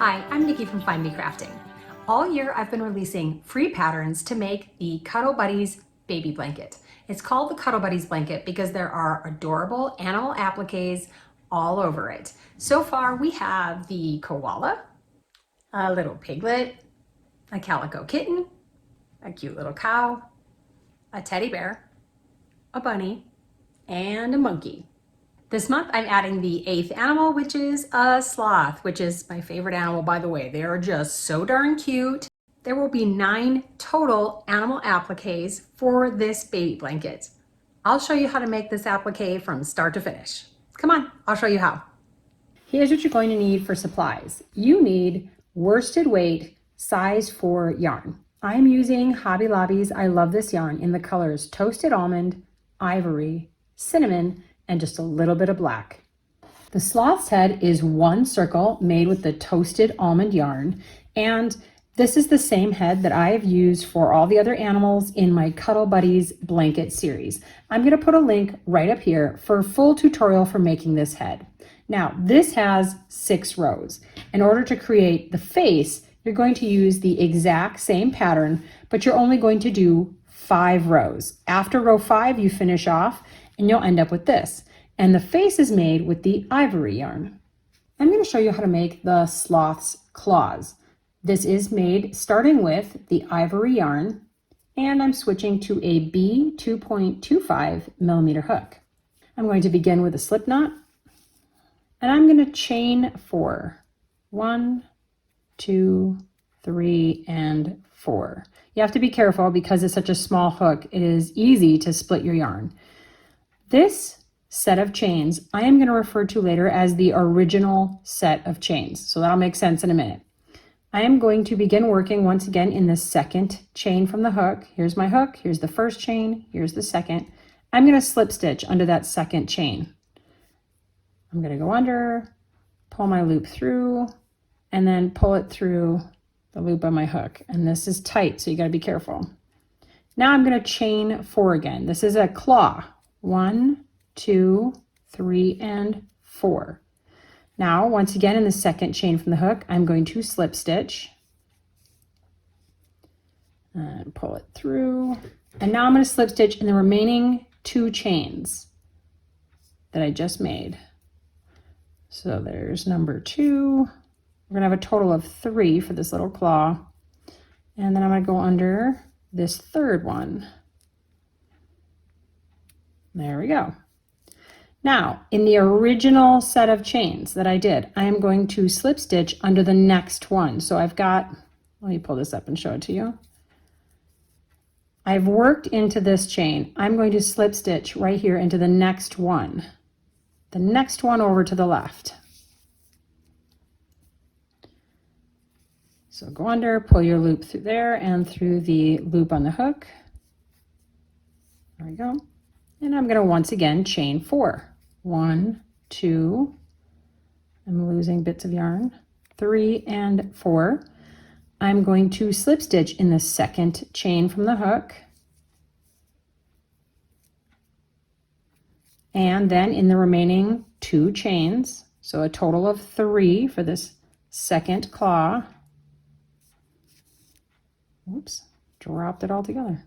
Hi, I'm Nikki from Find Me Crafting. All year I've been releasing free patterns to make the Cuddle Buddies baby blanket. It's called the Cuddle Buddies blanket because there are adorable animal appliques all over it. So far we have the koala, a little piglet, a calico kitten, a cute little cow, a teddy bear, a bunny, and a monkey. This month I'm adding the 8th animal, which is a sloth, which is my favorite animal, by the way. They are just so darn cute. There will be 9 total animal appliques for this baby blanket. I'll show you how to make this applique from start to finish. Come on, I'll show you how. Here's what you're going to need for supplies. You need worsted weight size 4 yarn. I'm using Hobby Lobby's I Love This yarn in the colors Toasted Almond, Ivory, Cinnamon, and just a little bit of black. The sloth's head is 1 circle made with the Toasted Almond yarn, and this is the same head that I have used for all the other animals in my Cuddle Buddies blanket series. I'm going to put a link right up here for a full tutorial for making this head. Now, this has 6 rows. In order to create the face, you're going to use the exact same pattern, but you're only going to do 5 rows. After row 5, you finish off and you'll end up with this. And the face is made with the Ivory yarn. I'm going to show you how to make the sloth's claws. This is made starting with the Ivory yarn, and I'm switching to a B 2.25 millimeter hook. I'm going to begin with a slip knot, and I'm going to chain 4. 1, 2, 3, and 4. You have to be careful because it's such a small hook. It is easy to split your yarn. This set of chains I am going to refer to later as the original set of chains, so that'll make sense in a minute. I am going to begin working once again in the second chain from the hook. Here's my hook, here's the first chain, here's the second. I'm going to slip stitch under that second chain. I'm going to go under, pull my loop through, and then pull it through the loop on my hook. And this is tight, so you got to be careful. Now I'm going to chain 4 again. This is a claw. 1, 2, 3, and 4. Now, once again, in the second chain from the hook, I'm going to slip stitch and pull it through. And now I'm going to slip stitch in the remaining 2 chains that I just made. So there's number 2. We're going to have a total of 3 for this little claw. And then I'm going to go under this third one. There we go. Now, in the original set of chains that I did, I am going to slip stitch under the next one. So I've got, let me pull this up and show it to you. I've worked into this chain. I'm going to slip stitch right here into the next one over to the left. So go under, pull your loop through there and through the loop on the hook. There we go. And I'm going to once again chain 4. 1, 2, I'm losing bits of yarn, 3 and 4. I'm going to slip stitch in the second chain from the hook. And then in the remaining 2 chains, so a total of 3 for this second claw. Oops, dropped it all together.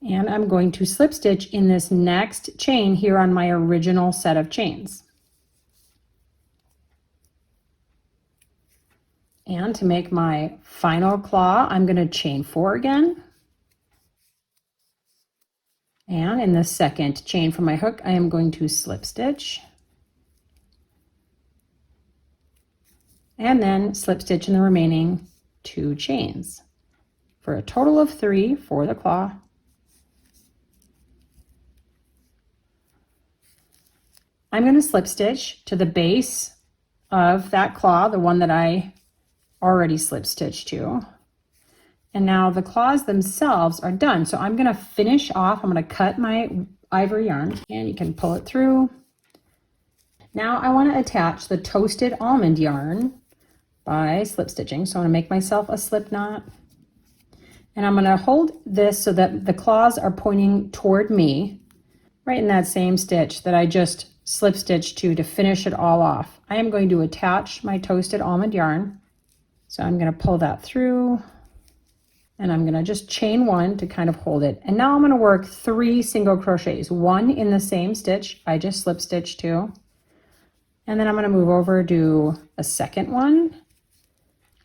And I'm going to slip stitch in this next chain here on my original set of chains. And to make my final claw, I'm going to chain 4 again. And in the second chain from my hook, I am going to slip stitch. And then slip stitch in the remaining 2 chains for a total of 3 for the claw. I'm going to slip stitch to the base of that claw, the one that I already slip stitched to. And now the claws themselves are done. So I'm going to finish off, I'm going to cut my Ivory yarn and you can pull it through. Now I want to attach the Toasted Almond yarn by slip stitching. So I'm going to make myself a slip knot. And I'm going to hold this so that the claws are pointing toward me, right in that same stitch that I just slip stitch to finish it all off. I am going to attach my Toasted Almond yarn. So I'm going to pull that through and I'm going to just chain one to kind of hold it. And now I'm going to work 3 single crochets, one in the same stitch I just slip stitched to. And then I'm going to move over, do a second one,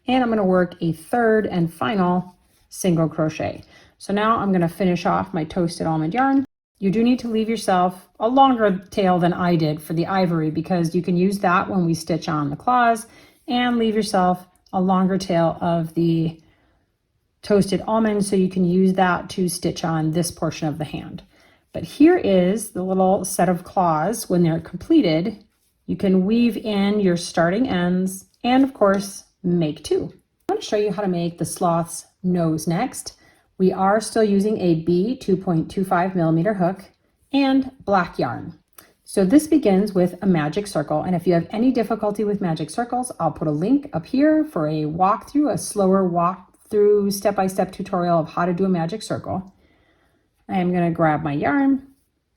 and I'm going to work a third and final single crochet. So now I'm going to finish off my Toasted Almond yarn. You do need to leave yourself a longer tail than I did for the Ivory, because you can use that when we stitch on the claws, and leave yourself a longer tail of the Toasted Almond so you can use that to stitch on this portion of the hand. But here is the little set of claws. When they're completed, you can weave in your starting ends and of course make 2. I want to show you how to make the sloth's nose next. We are still using a B 2.25 millimeter hook and black yarn. So this begins with a magic circle, and if you have any difficulty with magic circles, I'll put a link up here for a walkthrough, a slower walkthrough step-by-step tutorial of how to do a magic circle. I am going to grab my yarn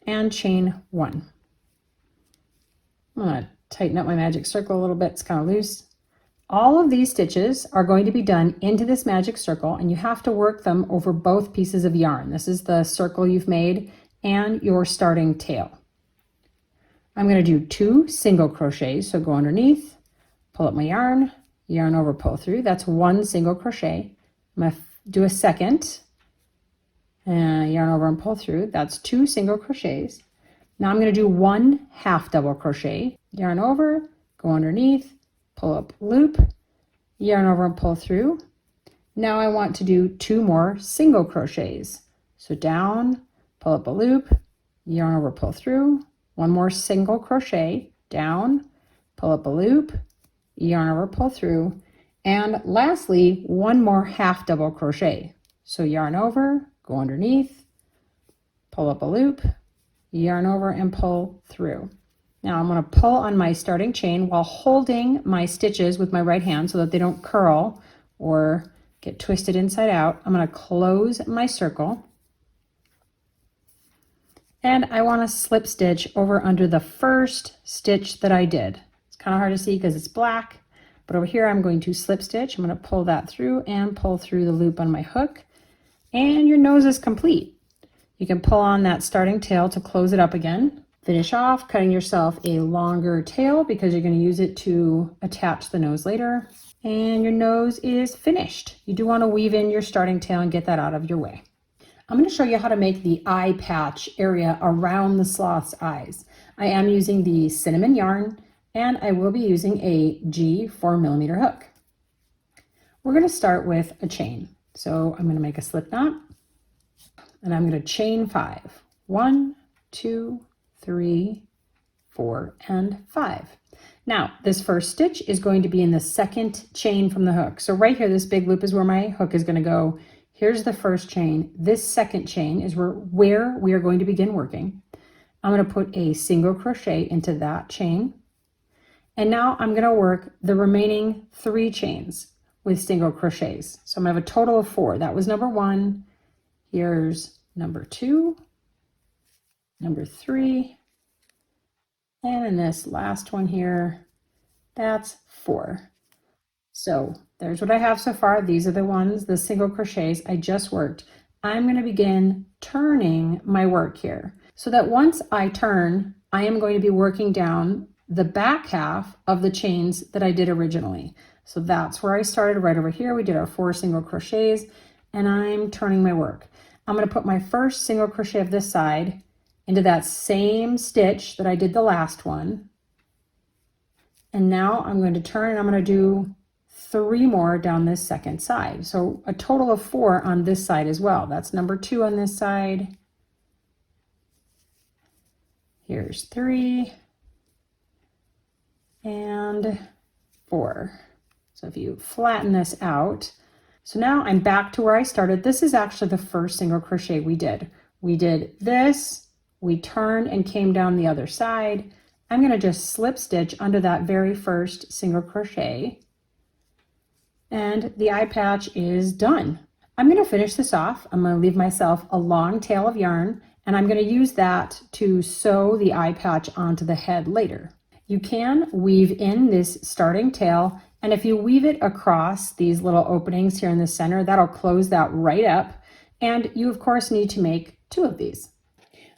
and chain 1. I'm going to tighten up my magic circle a little bit, it's kind of loose. All of these stitches are going to be done into this magic circle, and you have to work them over both pieces of yarn. This is the circle you've made and your starting tail. I'm going to do 2 single crochets, so go underneath, pull up my yarn, yarn over, pull through. That's 1 single crochet. I'm going to do a second, and yarn over and pull through. That's 2 single crochets. Now I'm going to do 1 half double crochet, yarn over, go underneath, pull up loop, yarn over and pull through. Now I want to do 2 more single crochets. So down, pull up a loop, yarn over, pull through. 1 more single crochet, down, pull up a loop, yarn over, pull through. And lastly, 1 more half double crochet. So yarn over, go underneath, pull up a loop, yarn over and pull through. Now I'm going to pull on my starting chain while holding my stitches with my right hand so that they don't curl or get twisted inside out. I'm going to close my circle, and I want to slip stitch over under the first stitch that I did. It's kind of hard to see because it's black, but over here I'm going to slip stitch. I'm going to pull that through and pull through the loop on my hook, and your nose is complete. You can pull on that starting tail to close it up again. Finish off cutting yourself a longer tail because you're going to use it to attach the nose later. And your nose is finished. You do want to weave in your starting tail and get that out of your way. I'm going to show you how to make the eye patch area around the sloth's eyes. I am using the cinnamon yarn, and I will be using a G 4mm hook. We're going to start with a chain. So I'm going to make a slip knot, and I'm going to chain 5. 1, 2, 3, 4, and 5. Now, this first stitch is going to be in the second chain from the hook. So right here, this big loop is where my hook is going to go. Here's the first chain. This second chain is where we are going to begin working. I'm going to put a single crochet into that chain. And now I'm going to work the remaining 3 chains with single crochets. So I'm going to have a total of 4. That was number 1. Here's number 2, number 3, and in this last one here, that's 4. So there's what I have so far. These are the ones, the single crochets I just worked. I'm going to begin turning my work here so that once I turn, I am going to be working down the back half of the chains that I did originally. So that's where I started, right over here. We did our 4 single crochets, and I'm turning my work. I'm going to put my first single crochet of this side into that same stitch that I did the last one. And now I'm going to turn and I'm going to do 3 more down this second side. So a total of 4 on this side as well. That's number 2 on this side. Here's 3 and 4. So if you flatten this out, so now I'm back to where I started. This is actually the first single crochet we did. We did this, we turned and came down the other side. I'm going to just slip stitch under that very first single crochet, and the eye patch is done. I'm going to finish this off. I'm going to leave myself a long tail of yarn, and I'm going to use that to sew the eye patch onto the head later. You can weave in this starting tail, and if you weave it across these little openings here in the center, that'll close that right up. And you of course need to make 2 of these.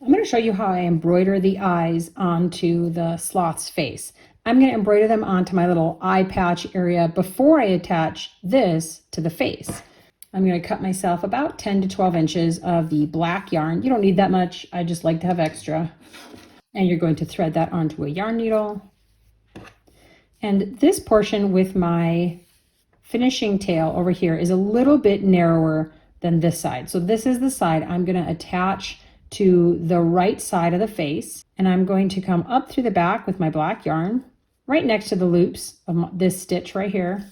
I'm going to show you how I embroider the eyes onto the sloth's face. I'm going to embroider them onto my little eye patch area before I attach this to the face. I'm going to cut myself about 10 to 12 inches of the black yarn. You don't need that much. I just like to have extra. And you're going to thread that onto a yarn needle. And this portion with my finishing tail over here is a little bit narrower than this side. So this is the side I'm going to attach to the right side of the face. And I'm going to come up through the back with my black yarn, right next to the loops of this stitch right here.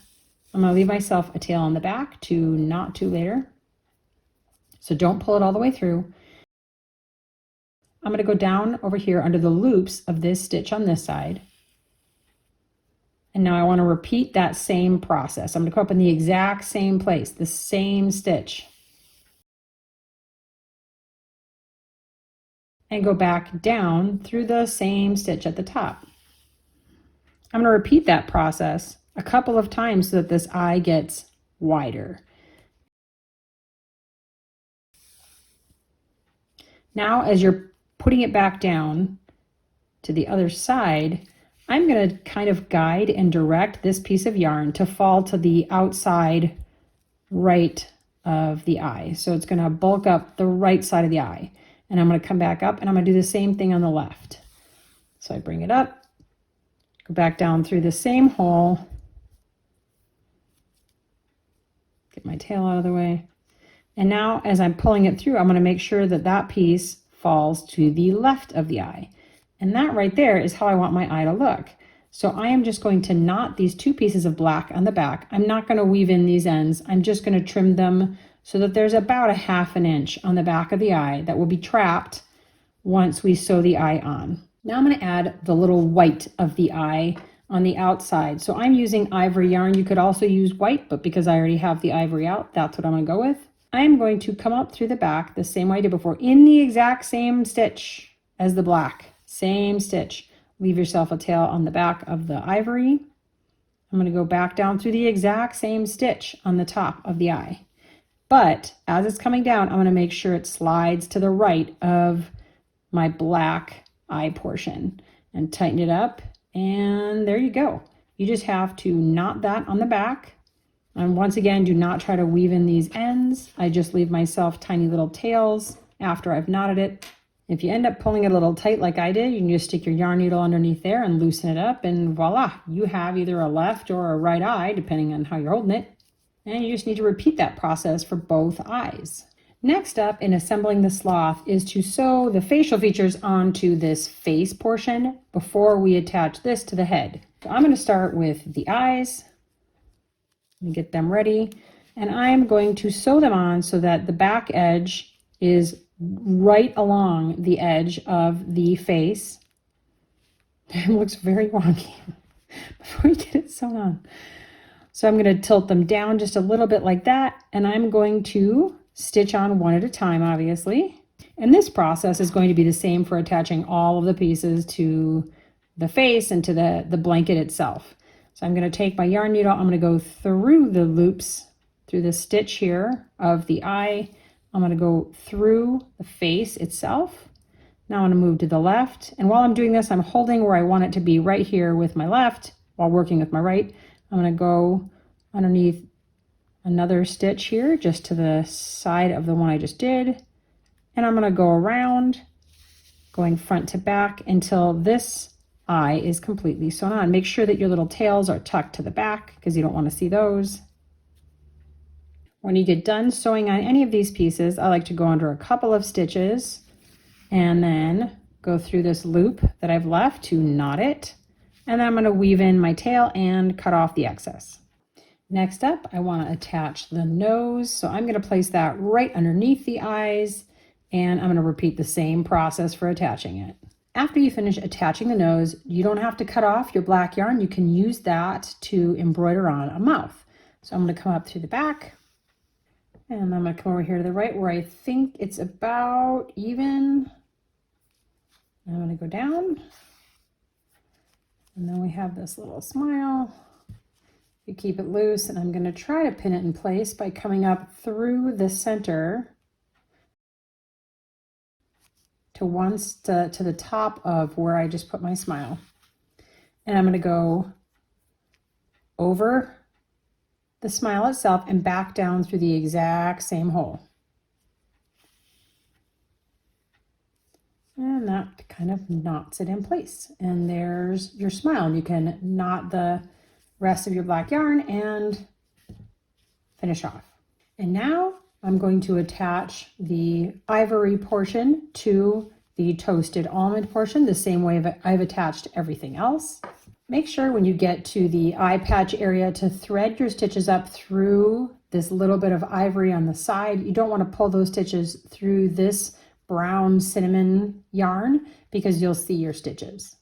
I'm going to leave myself a tail on the back to knot to later. So don't pull it all the way through. I'm going to go down over here under the loops of this stitch on this side. And now I want to repeat that same process. I'm going to come up in the exact same place, the same stitch. And go back down through the same stitch at the top. I'm going to repeat that process a couple of times so that this eye gets wider. Now, as you're putting it back down to the other side, I'm going to kind of guide and direct this piece of yarn to fall to the outside right of the eye. So it's going to bulk up the right side of the eye. And I'm going to come back up and I'm going to do the same thing on the left. So I bring it up, go back down through the same hole, get my tail out of the way. And now as I'm pulling it through, I'm going to make sure that that piece falls to the left of the eye. And that right there is how I want my eye to look. So I am just going to knot these 2 pieces of black on the back. I'm not going to weave in these ends. I'm just going to trim them so that there's about a 1/2 inch on the back of the eye that will be trapped once we sew the eye on. Now I'm going to add the little white of the eye on the outside. So I'm using ivory yarn. You could also use white, but because I already have the ivory out, that's what I'm going to go with. I am going to come up through the back the same way I did before, in the exact same stitch as the black. Same stitch. Leave yourself a tail on the back of the ivory. I'm going to go back down through the exact same stitch on the top of the eye. But as it's coming down, I'm going to make sure it slides to the right of my black eye portion and tighten it up. And there you go. You just have to knot that on the back. And once again, do not try to weave in these ends. I just leave myself tiny little tails after I've knotted it. If you end up pulling it a little tight like I did, you can just stick your yarn needle underneath there and loosen it up, and voila, you have either a left or a right eye, depending on how you're holding it. And you just need to repeat that process for both eyes. Next up in assembling the sloth is to sew the facial features onto this face portion before we attach this to the head. So I'm going to start with the eyes and get them ready. And I'm going to sew them on so that the back edge is right along the edge of the face. It looks very wonky before you get it sewn on. So I'm going to tilt them down just a little bit like that, and I'm going to stitch on one at a time, obviously. And this process is going to be the same for attaching all of the pieces to the face and to the blanket itself. So I'm going to take my yarn needle, I'm going to go through the loops, through the stitch here of the eye. I'm going to go through the face itself. Now I'm going to move to the left. And while I'm doing this, I'm holding where I want it to be right here with my left while working with my right. I'm going to go underneath another stitch here just to the side of the one I just did. And I'm going to go around, going front to back until this eye is completely sewn on. Make sure that your little tails are tucked to the back because you don't want to see those. When you get done sewing on any of these pieces, I like to go under a couple of stitches and then go through this loop that I've left to knot it. And then I'm going to weave in my tail and cut off the excess. Next up, I want to attach the nose. So I'm going to place that right underneath the eyes, and I'm going to repeat the same process for attaching it. After you finish attaching the nose, you don't have to cut off your black yarn. You can use that to embroider on a mouth. So I'm going to come up through the back. And I'm going to come over here to the right where I think it's about even. I'm going to go down, and then we have this little smile. You keep it loose, and I'm going to try to pin it in place by coming up through the center to the top of where I just put my smile. And I'm going to go over the smile itself and back down through the exact same hole. And that kind of knots it in place. And there's your smile. And you can knot the rest of your black yarn and finish off. And now I'm going to attach the ivory portion to the toasted almond portion the same way that I've attached everything else. Make sure when you get to the eye patch area to thread your stitches up through this little bit of ivory on the side. You don't want to pull those stitches through this brown cinnamon yarn because you'll see your stitches.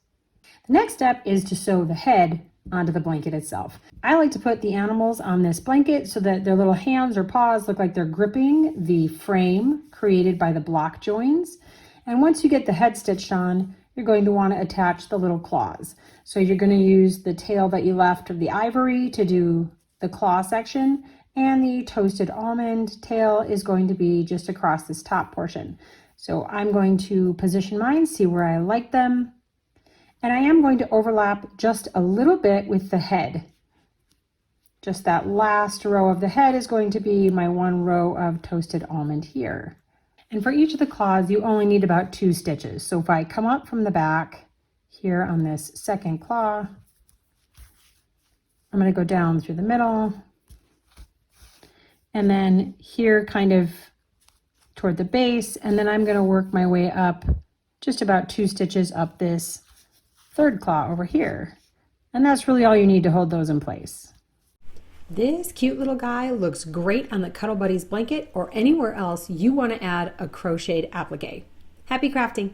The next step is to sew the head onto the blanket itself. I like to put the animals on this blanket so that their little hands or paws look like they're gripping the frame created by the block joins. And once you get the head stitched on, you're going to want to attach the little claws. So you're going to use the tail that you left of the ivory to do the claw section, and the toasted almond tail is going to be just across this top portion. So I'm going to position mine, see where I like them, and I am going to overlap just a little bit with the head. Just that last row of the head is going to be my one row of toasted almond here. And for each of the claws, you only need about 2 stitches. So if I come up from the back here on this second claw, I'm going to go down through the middle, and then here kind of toward the base, and then I'm going to work my way up just about 2 stitches up this third claw over here. And that's really all you need to hold those in place. This cute little guy looks great on the Cuddle Buddies blanket or anywhere else you want to add a crocheted applique. Happy crafting!